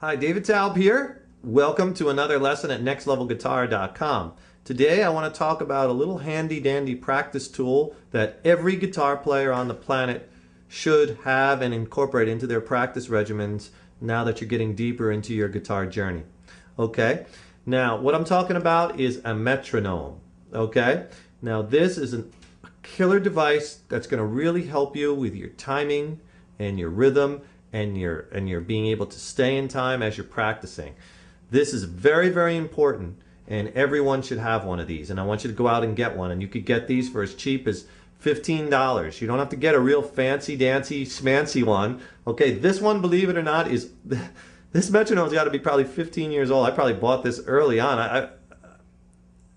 Hi, David Taub here. Welcome to another lesson at nextlevelguitar.com. Today I want to talk about a little handy dandy practice tool that every guitar player on the planet should have and incorporate into their practice regimens now that you're getting deeper into your guitar journey. Okay, now what I'm talking about is a metronome. Okay, now this is a killer device that's going to really help you with your timing and your rhythm and your being able to stay in time as you're practicing. This is very, very important, and everyone should have one of these. And I want you to go out and get one. And you could get these for as cheap as $15. You don't have to get a real fancy dancy schmancy one. Okay, this one, believe it or not, is this metronome's got to be probably 15 years old. I probably bought this early on.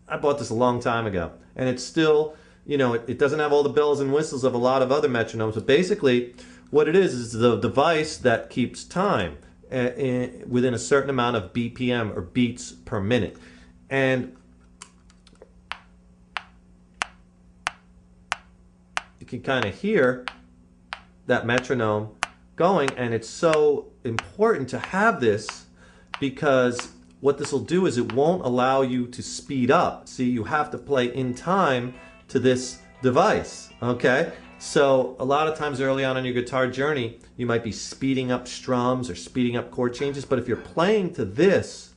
I bought this a long time ago, and it's still, you know, it doesn't have all the bells and whistles of a lot of other metronomes, but basically what it is the device that keeps time within a certain amount of BPM, or beats per minute. And you can kind of hear that metronome going, and it's so important to have this because what this will do is it won't allow you to speed up. See, you have to play in time to this device, okay? So a lot of times early on in your guitar journey, you might be speeding up strums or speeding up chord changes, but if you're playing to this,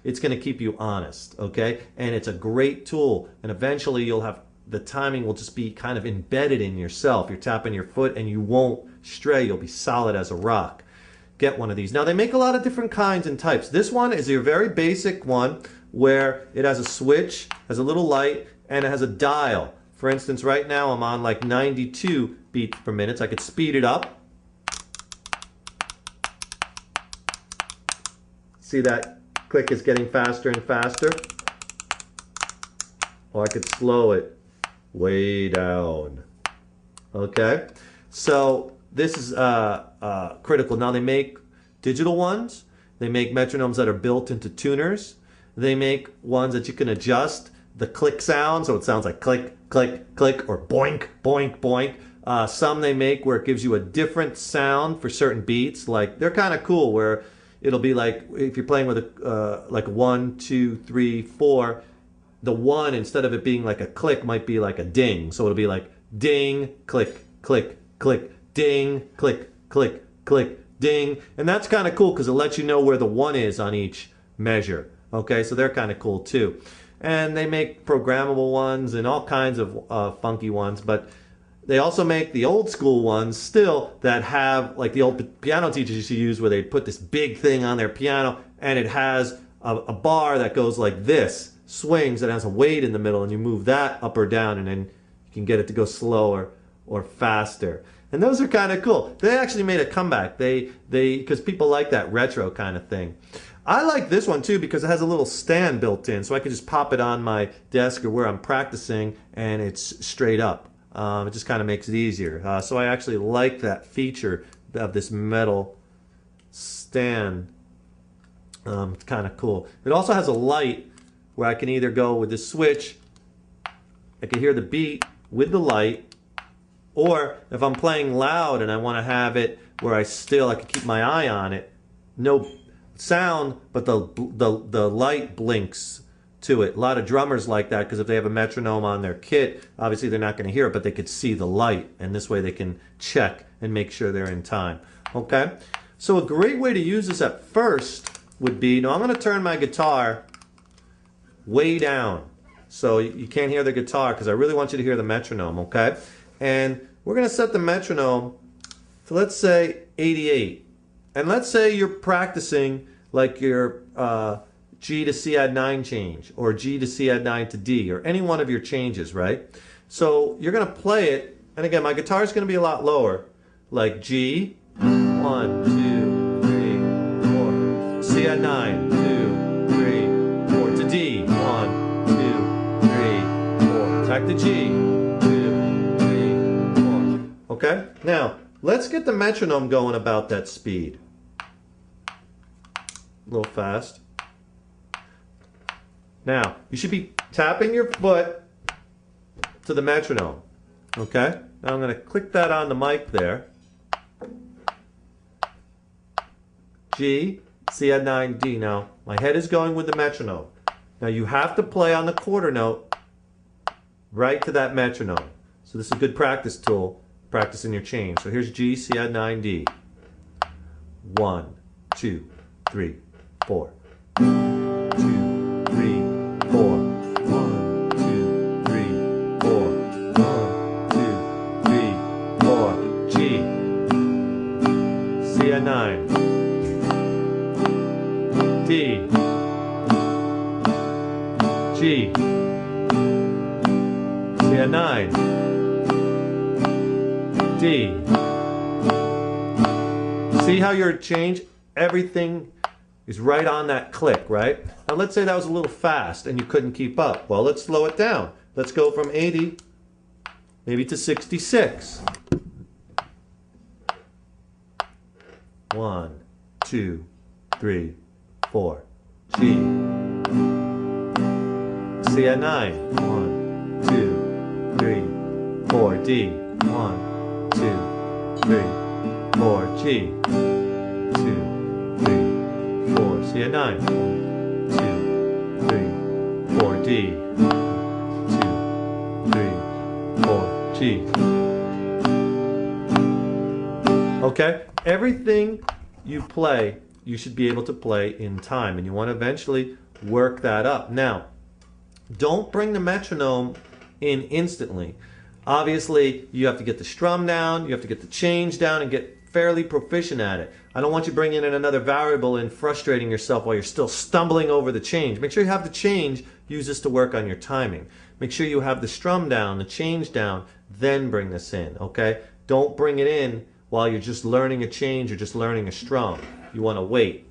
it's going to keep you honest, okay? And it's a great tool, and eventually you'll have, the timing will just be kind of embedded in yourself. You're tapping your foot and you won't stray. You'll be solid as a rock. Get one of these. Now they make a lot of different kinds and types. This one is your very basic one where it has a switch, has a little light, and it has a dial. For instance, right now I'm on like 92 beats per minute, so I could speed it up. See that click is getting faster and faster? Or I could slow it way down. Okay, so this is critical. Now they make digital ones. They make metronomes that are built into tuners. They make ones that you can adjust the click sound, so it sounds like click, click, click, or boink, boink, boink. Some they make where it gives you a different sound for certain beats. Like, they're kind of cool, where it'll be like, if you're playing with a like 1, 2, 3, 4, the one, instead of it being like a click, might be like a ding. So it'll be like ding, click, click, click, ding, click, click, click, ding. And that's kind of cool because it lets you know where the one is on each measure. Okay, so they're kind of cool too. And they make programmable ones and all kinds of funky ones, but they also make the old school ones still that have, like the old piano teachers used to use, where they put this big thing on their piano and it has a bar that goes like this, swings, and has a weight in the middle, and you move that up or down, and then you can get it to go slower or faster. And those are kind of cool. They actually made a comeback. Because people like that retro kind of thing. I like this one too because it has a little stand built in, so I can just pop it on my desk or where I'm practicing, and it's straight up. It just kind of makes it easier. So I actually like that feature of this metal stand. It's kind of cool. It also has a light where I can either go with the switch, I can hear the beat with the light, or if I'm playing loud and I want to have it where I can keep my eye on it, no sound, but the light blinks to it. A lot of drummers like that because if they have a metronome on their kit, obviously they're not going to hear it, but they could see the light, and this way they can check and make sure they're in time. Okay, so a great way to use this at first would be, now I'm going to turn my guitar way down so you can't hear the guitar because I really want you to hear the metronome. Okay, and we're going to set the metronome to, let's say, 88. And let's say you're practicing like your G to C add 9 change, or G to C add 9 to D, or any one of your changes, right? So you're going to play it, and again, my guitar is going to be a lot lower, like G, 1, 2, 3, 4, C add 9, 2, 3, 4, to D, 1, 2, 3, 4, back to G, 2, 3, 4. Okay? Now, let's get the metronome going about that speed. A little fast. Now, you should be tapping your foot to the metronome. Okay? Now I'm going to click that on the mic there. G, C add 9, D. Now, my head is going with the metronome. Now, you have to play on the quarter note right to that metronome. So this is a good practice tool, practicing your change. So here's G, C add 9, D. 1, 2, 3, 4. 2, 3, 4. 1, 2, 3, 4. 1, 2, 3, 4. G. C add 9. D. G. C add 9. D. See how your change, everything is right on that click, right? Now let's say that was a little fast and you couldn't keep up. Well, let's slow it down. Let's go from 80 maybe to 66. 1, 2, 3, 4. G. C add 9. 1, 2, 3, 4. D. 1, 2, 3, 4. G. 2, 3, 4. C add 9. 1, 2, 3, 4. D. 2, 3, 4. G. Okay? Everything you play, you should be able to play in time, and you want to eventually work that up. Now, don't bring the metronome in instantly. Obviously, you have to get the strum down, you have to get the change down, and get fairly proficient at it. I don't want you bringing in another variable and frustrating yourself while you're still stumbling over the change. Make sure you have the change, use this to work on your timing. Make sure you have the strum down, the change down, then bring this in, okay? Don't bring it in while you're just learning a change or just learning a strum. You want to wait.